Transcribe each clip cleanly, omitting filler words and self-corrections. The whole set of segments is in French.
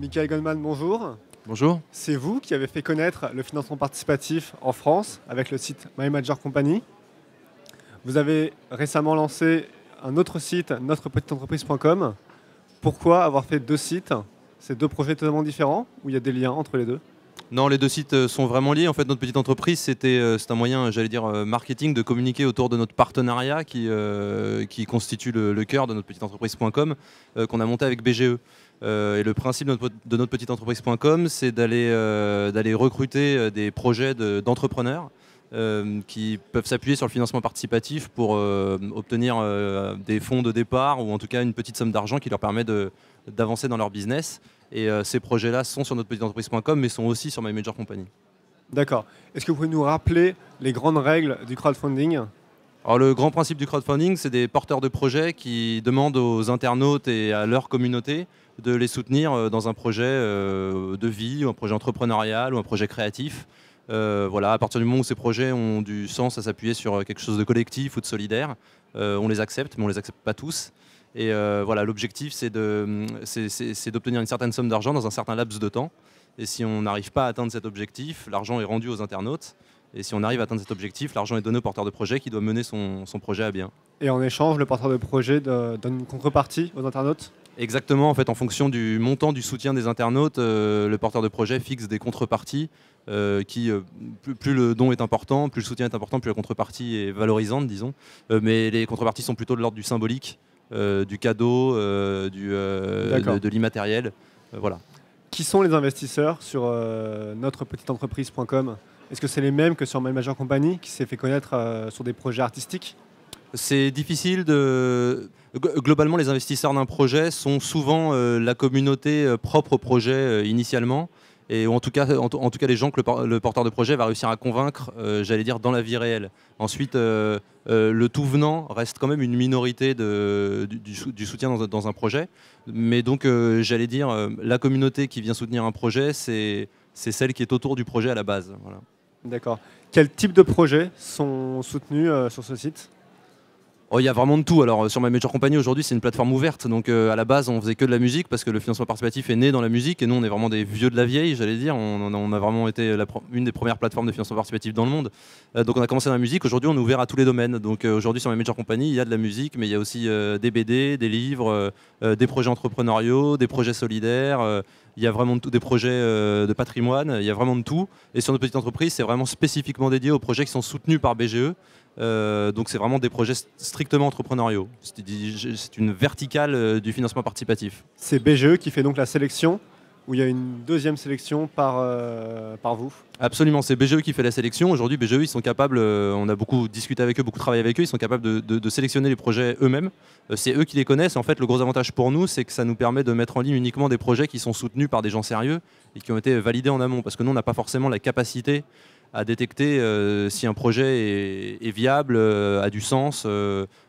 Michael Goldman, bonjour. Bonjour. C'est vous qui avez fait connaître le financement participatif en France avec le site My Major Company. Vous avez récemment lancé un autre site, notrepetiteentreprise.com. Pourquoi avoir fait deux sites? C'est deux projets totalement différents ou il y a des liens entre les deux? Non, les deux sites sont vraiment liés. En fait, notre petite entreprise, c'est un moyen, j'allais dire, marketing de communiquer autour de notre partenariat qui constitue le cœur de notre petite entreprise.com qu'on a monté avec BGE. Et le principe de notre petite entreprise.com, c'est d'aller recruter des projets d'entrepreneurs qui peuvent s'appuyer sur le financement participatif pour obtenir des fonds de départ ou en tout cas une petite somme d'argent qui leur permet d'avancer dans leur business. Et ces projets-là sont sur notre petite entreprise.com mais sont aussi sur My Major Company. D'accord. Est-ce que vous pouvez nous rappeler les grandes règles du crowdfunding? Alors, le grand principe du crowdfunding, c'est des porteurs de projets qui demandent aux internautes et à leur communauté de les soutenir dans un projet de vie, ou un projet entrepreneurial ou un projet créatif. Voilà, à partir du moment où ces projets ont du sens à s'appuyer sur quelque chose de collectif ou de solidaire, on les accepte, mais on ne les accepte pas tous. Et voilà, l'objectif, c'est d'obtenir une certaine somme d'argent dans un certain laps de temps. Et si on n'arrive pas à atteindre cet objectif, l'argent est rendu aux internautes. Et si on arrive à atteindre cet objectif, l'argent est donné au porteur de projet qui doit mener son projet à bien. Et en échange, le porteur de projet donne une contrepartie aux internautes? Exactement, en fait, en fonction du montant du soutien des internautes, le porteur de projet fixe des contreparties plus le don est important, plus le soutien est important, plus la contrepartie est valorisante, disons. Mais les contreparties sont plutôt de l'ordre du symbolique, du cadeau, de l'immatériel. Voilà. Qui sont les investisseurs sur notrepetiteentreprise.com? Est-ce que c'est les mêmes que sur My Major Company qui s'est fait connaître sur des projets artistiques? C'est difficile de... Globalement, les investisseurs d'un projet sont souvent la communauté propre au projet initialement, et en tout cas les gens que le porteur de projet va réussir à convaincre, j'allais dire, dans la vie réelle. Ensuite, le tout venant reste quand même une minorité du soutien dans un projet, mais donc j'allais dire, la communauté qui vient soutenir un projet, c'est celle qui est autour du projet à la base. Voilà. D'accord. Quel type de projets sont soutenus sur ce site? Oh, il y a vraiment de tout. Alors sur My Major Company aujourd'hui, c'est une plateforme ouverte, donc à la base on faisait que de la musique parce que le financement participatif est né dans la musique et nous on est vraiment des vieux de la vieille, j'allais dire. On a vraiment été une des premières plateformes de financement participatif dans le monde. Donc on a commencé dans la musique. Aujourd'hui on est ouvert à tous les domaines. Donc aujourd'hui sur My Major Company, il y a de la musique, mais il y a aussi des BD, des livres, des projets entrepreneuriaux, des projets solidaires. Il y a vraiment de tout, des projets de patrimoine, il y a vraiment de tout. Et sur notre petite entreprise, c'est vraiment spécifiquement dédié aux projets qui sont soutenus par BGE. Donc c'est vraiment des projets strictement entrepreneuriaux. C'est une verticale du financement participatif. C'est BGE qui fait donc la sélection, ou il y a une deuxième sélection par vous? Absolument, c'est BGE qui fait la sélection. Aujourd'hui, BGE, ils sont capables, on a beaucoup discuté avec eux, beaucoup travaillé avec eux, ils sont capables de sélectionner les projets eux-mêmes. C'est eux qui les connaissent. En fait, le gros avantage pour nous, c'est que ça nous permet de mettre en ligne uniquement des projets qui sont soutenus par des gens sérieux et qui ont été validés en amont. Parce que nous, on n'a pas forcément la capacité à détecter si un projet est viable, a du sens.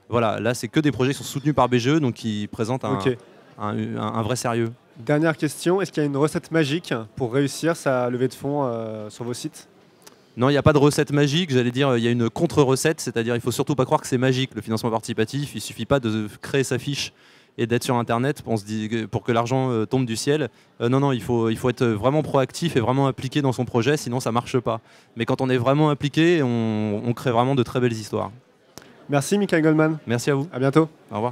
Voilà, là, c'est que des projets qui sont soutenus par BGE, donc qui présentent un vrai sérieux. Dernière question, est-ce qu'il y a une recette magique pour réussir sa levée de fonds sur vos sites? Non, il n'y a pas de recette magique, j'allais dire, il y a une contre-recette, c'est-à-dire il ne faut surtout pas croire que c'est magique, le financement participatif. Il ne suffit pas de créer sa fiche et d'être sur Internet pour que l'argent tombe du ciel. Non, il faut être vraiment proactif et vraiment impliqué dans son projet, sinon ça ne marche pas. Mais quand on est vraiment impliqué, on crée vraiment de très belles histoires. Merci Michael Goldman. Merci à vous. À bientôt. Au revoir.